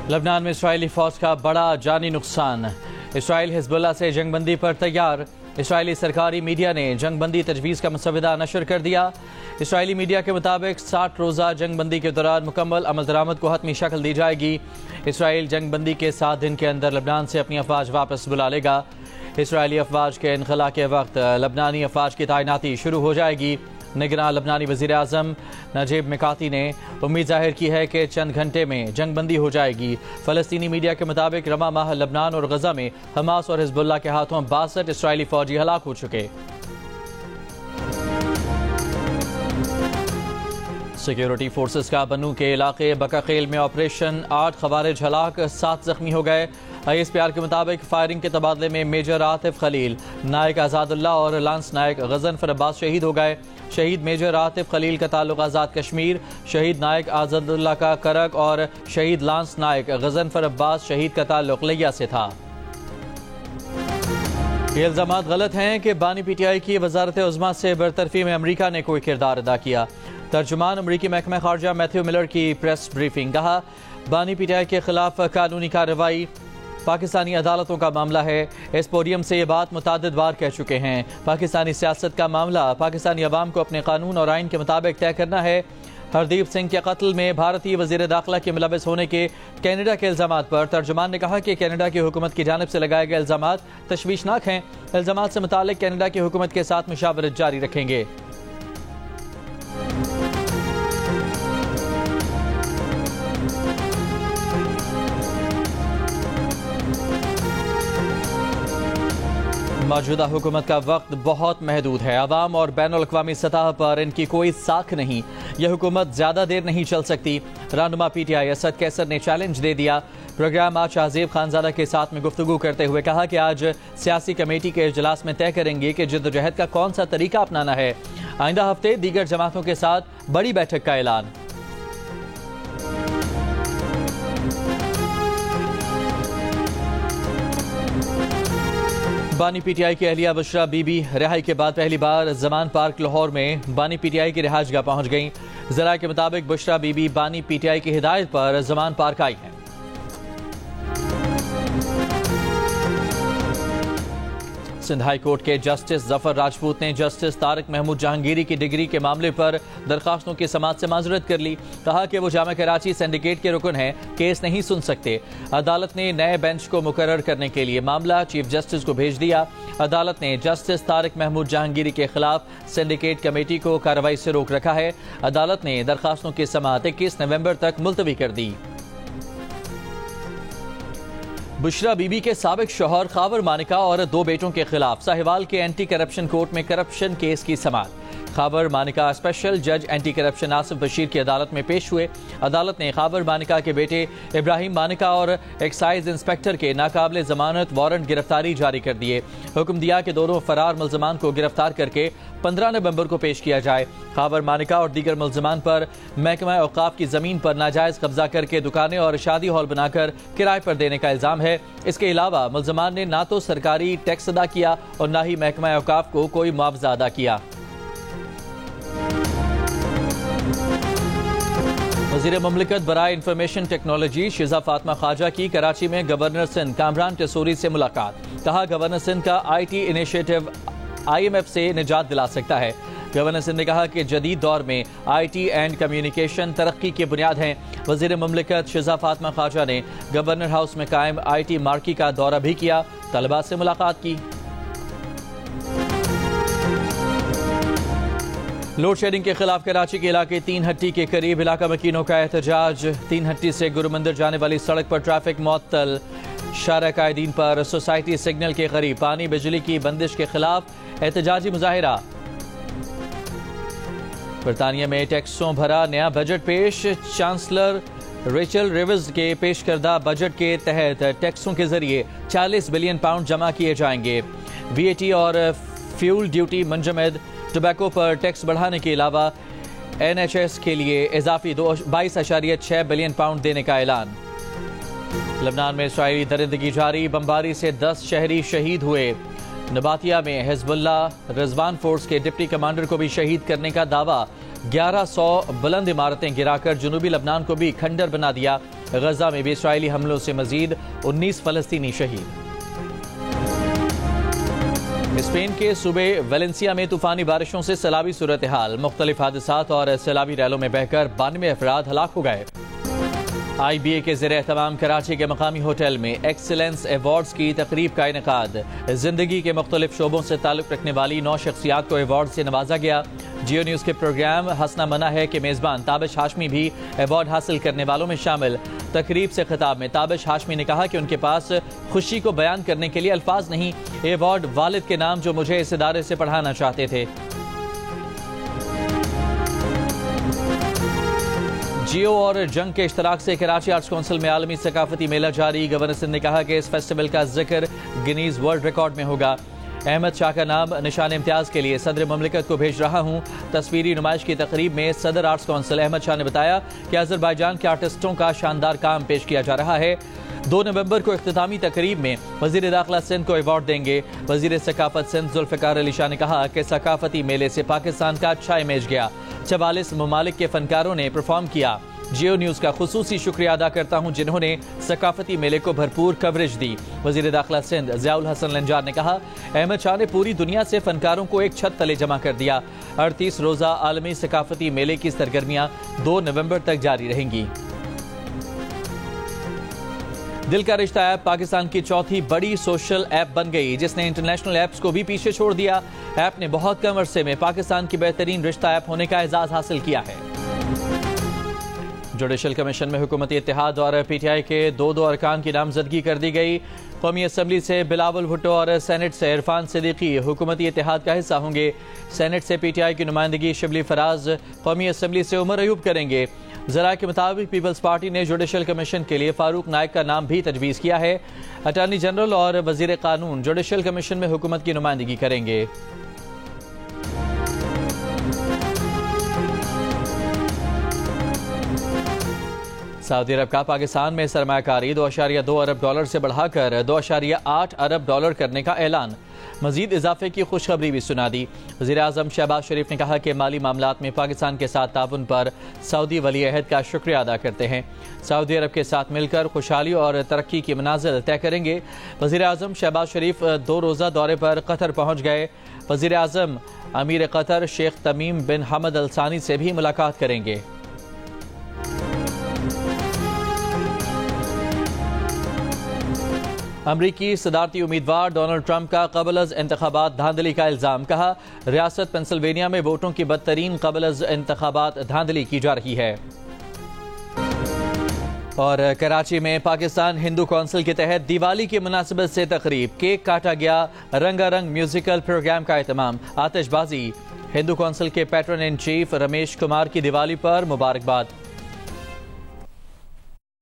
लबनान में इसराइली फौज का बड़ा जानी नुकसान। इसराइल हिजबुल्लाह से जंगबंदी पर तैयार। इसराइली सरकारी मीडिया ने जंगबंदी तजवीज़ का मसवदा नशर कर दिया। इसराइली मीडिया के मुताबिक 60 रोज़ा जंगबंदी के दौरान मुकम्मल अमल दरामद को हतमी शक्ल दी जाएगी। इसराइल जंगबंदी के 7 दिन के अंदर लबनान से अपनी अफवाज वापस बुला लेगा। इसराइली अफवाज के इनखला के वक्त लबनानी अफवाज की तैनाती शुरू हो जाएगी। निगरान लबनानी वज़ीर आज़म नजीब मिकाती ने उम्मीद जाहिर की है कि चंद घंटे में जंगबंदी हो जाएगी। फ़लस्तीनी मीडिया के मुताबिक रवा माह लबनान और गज़ा में हमास और हिजबुल्लाह के हाथों 62 इसराइली फौजी हलाक हो चुके। सिक्योरिटी फोर्सेस का बन्नू के इलाके बकाखेल में ऑपरेशन, 8 खवारिज हलाक, 7 जख्मी हो गए। ISPR के मुताबिक फायरिंग के तबादले में मेजर आतिफ खलील, नायक आज़ादुल्लाह और लांस नायक गज़नफर अब्बास शहीद हो गए। शहीद मेजर आतिफ खलील का ताल्लुक आज़ाद कश्मीर, शहीद नायक आज़ादुल्लाह का करक और शहीद लांस नायक गज़नफर अब्बास शहीद का ताल्लुक लिया से था। ये इल्ज़ामात गलत हैं कि बानी PTI की वजारत उज़्मा से बरतरफी में अमरीका ने कोई किरदार अदा किया। तर्जुमान अमरीकी महकमा खारजा मैथ्यू मिलर की प्रेस ब्रीफिंग। कहा, बानी PTI के खिलाफ कानूनी कार्रवाई पाकिस्तानी अदालतों का मामला है। इस पोडियम से ये बात मुतादिद बार कह चुके हैं। पाकिस्तानी सियासत का मामला पाकिस्तानी अवाम को अपने कानून और आइन के मुताबिक तय करना है। हरदीप सिंह के कत्ल में भारतीय वज़ीर दाखिला के मुलव्वस होने के कैनेडा के इल्ज़ामात पर तर्जुमान ने कहा कि कैनेडा की हुकूमत की जानिब से लगाए गए इल्ज़ामात तशवीशनाक हैं। इल्ज़ामात से मुतालिक कैनेडा की हुकूमत के साथ मुशावरत जारी रखेंगे। मौजूदा हुकूमत का वक्त बहुत महदूद है। अवाम और बैनुल अक़वामी सतह पर इनकी कोई साख नहीं। यह हुकूमत ज़्यादा देर नहीं चल सकती। रहनुमा PTI असद कैसर ने चैलेंज दे दिया। प्रोग्राम आज शाहज़ेब खानज़ादा के साथ में गुफ्तगू करते हुए कहा कि आज सियासी कमेटी के इजलास में तय करेंगे कि जद्दोजहद का कौन सा तरीका अपनाना है। आइंदा हफ्ते दीगर जमातों के साथ बड़ी बैठक का ऐलान। बानी PTI की अहलिया बुशरा बीबी रिहाई के बाद पहली बार जमान पार्क लाहौर में बानी PTI की रिहाइशगाह पहुंच गईं। ज़राए के मुताबिक बुशरा बीबी बानी PTI की हिदायत पर जमान पार्क आई हैं। सिंध हाई कोर्ट के जस्टिस जफर राजपूत ने जस्टिस तारिक महमूद जहांगीरी की डिग्री के मामले पर दरखास्तों की समाअत से माजरत कर ली। कहा कि वो जामा कराची सिंडिकेट के रुकन हैं, केस नहीं सुन सकते। अदालत ने नए बेंच को मुकर्रर करने के लिए मामला चीफ जस्टिस को भेज दिया। अदालत ने जस्टिस तारिक महमूद जहांगीरी के खिलाफ सिंडिकेट कमेटी को कार्रवाई से रोक रखा है। अदालत ने दरखास्तों की समाअत 21 नवंबर तक मुलतवी कर दी। बुशरा बीबी के साबिक शौहर खावर मानिका और 2 बेटों के खिलाफ साहिवाल के एंटी करप्शन कोर्ट में करप्शन केस की समाअत। खावर मानिका स्पेशल जज एंटी करप्शन आसिफ बशीर की अदालत में पेश हुए। अदालत ने खावर मानिका के बेटे इब्राहिम मानिका और एक्साइज इंस्पेक्टर के नाकाबिले जमानत वारंट गिरफ्तारी जारी कर दिए। हुक्म दिया कि दोनों फरार मुल्ज़मान को गिरफ्तार करके 15 नवंबर को पेश किया जाए। खावर मानिका और दीगर मुल्ज़मान पर महकमा औकाफ की जमीन पर नाजायज कब्जा करके दुकानें और शादी हॉल बनाकर किराए पर देने का इल्जाम है। इसके अलावा मुल्ज़मान ने ना तो सरकारी टैक्स अदा किया और ना ही महकमा औकाफ को कोई मुआवजा अदा किया। वज़ीर मुमलिकत बराए इंफॉर्मेशन टेक्नोलॉजी शिजा फातिमा ख्वाजा की कराची में गवर्नर सिंध कामरान टेसूरी से मुलाकात। कहा, गवर्नर सिंध का IT इनिशिएटिव IMF से निजात दिला सकता है। गवर्नर सिंध ने कहा कि जदीद दौर में IT एंड कम्युनिकेशन तरक्की की बुनियाद हैं। वज़ीर मुमलिकत शिजा फातिमा ख्वाजा ने गवर्नर हाउस में कायम IT मार्की का दौरा भी किया, तलबा से मुलाकात की। लोड शेडिंग के खिलाफ कराची के इलाके 3 हट्टी के करीब इलाका मकीनों का एहतजाज। 3 हट्टी से गुरु मंदिर जाने वाली सड़क पर ट्रैफिक मुअत्तल। शारा कायदीन पर सोसाइटी सिग्नल के करीब पानी बिजली की बंदिश के खिलाफ एहतजाजी मुजाहिरा। बरतानिया में टैक्सों भरा नया बजट पेश। चांसलर रेचल रिवर्स के पेश करदा बजट के तहत टैक्सों के जरिए 40 बिलियन पाउंड जमा किए जाएंगे। VAT और फ्यूल ड्यूटी मुंजमद। टोबैको पर टैक्स बढ़ाने के अलावा NHS के लिए इजाफी 22.6 बिलियन पाउंड देने का ऐलान। लबनान में इसराइली दरिंदगी जारी। बमबारी से 10 शहरी शहीद हुए। नबातिया में हिजबुल्लाह रिजवान फोर्स के डिप्टी कमांडर को भी शहीद करने का दावा। 1100 बुलंद इमारतें गिराकर जुनूबी लबनान को भी खंडर बना दिया। गजा में भी इसराइली हमलों से मजीद 19 फलस्तीनी शहीद। स्पेन के सूबे वेलेंसिया में तूफानी बारिशों से सैलाबी सूरत हाल, मुख्तलिफ हादसात और सैलाबी रैलों में बहकर 92 अफराद हलाक हो गए। IBA के ज़ेरे एहतमाम कराची के मकामी होटल में एक्सीलेंस अवार्ड्स की तकरीब का इनेकाद। जिंदगी के मुख्तलिफ शोबों से ताल्लुक़ रखने वाली 9 शख्सियात को अवार्ड से नवाजा गया। जियो न्यूज़ के प्रोग्राम हंसना मना है के मेज़बान ताबिश हाशमी भी अवार्ड हासिल करने वालों में शामिल। तकरीब से खिताब में ताबिश हाशमी ने कहा कि उनके पास खुशी को बयान करने के लिए अल्फाज नहीं। ये अवार्ड वालिद के नाम जो मुझे इस इदारे से पढ़ाना चाहते थे। जियो और जंग के इश्तराक से कराची आर्ट्स काउंसिल में आलमी सकाफती मेला जारी। गवर्नर सिंध ने कहा कि इस फेस्टिवल का जिक्र गिनीज वर्ल्ड रिकॉर्ड में होगा। अहमद शाह का नाम निशान इम्तियाज के लिए सदर मुमलिकत को भेज रहा हूँ। तस्वीरी नुमाइश की तकरीब में सदर आर्ट्स काउंसिल अहमद शाह ने बताया कि अजरबैजान के आर्टिस्टों का शानदार काम पेश किया जा रहा है। 2 नवंबर को इख्तितामी तकरीब में वजीर दाखिला सिंध को अवार्ड देंगे। वजीर सकाफत सिंध जुल्फ़िकार अली शाह ने कहा कि सकाफती मेले से पाकिस्तान का अच्छा इमेज गया। 44 ममालिक के फनकारों ने परफॉर्म किया। जियो न्यूज़ का खुसूसी शुक्रिया अदा करता हूँ जिन्होंने सकाफती मेले को भरपूर कवरेज दी। वजीर दाखिला सिंध ज़ियाउल हसन लंजार ने कहा, अहमद शाह ने पूरी दुनिया से फनकारों को एक छत तले जमा कर दिया। 38 रोज़ा आलमी सकाफती मेले की सरगर्मियाँ 2 नवंबर तक जारी रहेंगी। दिल का रिश्ता ऐप पाकिस्तान की चौथी बड़ी सोशल ऐप बन गई, जिसने इंटरनेशनल ऐप्स को भी पीछे छोड़ दिया। ऐप ने बहुत कम अरसे में पाकिस्तान की बेहतरीन रिश्ता ऐप होने का एजाज हासिल किया है। जुडिशल कमीशन में हुकूमती इत्तेहाद और PTI के 2 अरकान की नामजदगी कर दी गई। कौमी असम्बली से बिलावल भुट्टो और सेनेट से इरफान सिद्दीकी हुकूमती इत्तेहाद का हिस्सा होंगे। सेनेट से PTI की नुमाइंदगी शिबली फराज, कौमी असम्बली से उमर अयूब करेंगे। ज़राए के मुताबिक पीपल्स पार्टी ने जुडिशल कमीशन के लिए फारूक नाइक का नाम भी तजवीज़ किया है। अटॉर्नी जनरल और वजीर कानून जुडिशल कमीशन में हुकूमत की नुमाइंदगी करेंगे। सऊदी अरब का पाकिस्तान में सरमायाकारी $2.2 अरब से बढ़ाकर $2.8 अरब करने का ऐलान। मजीद इजाफे की खुशखबरी भी सुना दी। वज़ीर-ए-आज़म शहबाज शरीफ ने कहा कि माली मामलात में पाकिस्तान के साथ ताउन पर सऊदी वली अहद का शुक्रिया अदा करते हैं। सऊदी अरब के साथ मिलकर खुशहाली और तरक्की की मनाज़िल तय करेंगे। वज़ीर-ए-आज़म शहबाज शरीफ 2 रोज़ा दौरे पर कतर पहुँच गए। वज़ीर-ए-आज़म अमीर कतर शेख तमीम बिन हमद अल सानी से भी मुलाकात करेंगे। अमरीकी सदारती उम्मीदवार डोनाल्ड ट्रंप का क़ब्ल इंतखाबात धांधली का इल्ज़ाम। कहा, रियासत पेंसिल्वेनिया में वोटों की बदतरीन क़ब्ल इंतखाबात धांधली की जा रही है। और कराची में पाकिस्तान हिंदू कौंसिल के तहत दिवाली की मुनासिबत से तकरीब, केक काटा गया, रंगारंग म्यूजिकल प्रोग्राम का एहतमाम, आतिशबाजी। हिंदू कौंसिल के patron in chief Ramesh Kumar की दिवाली पर मुबारकबाद।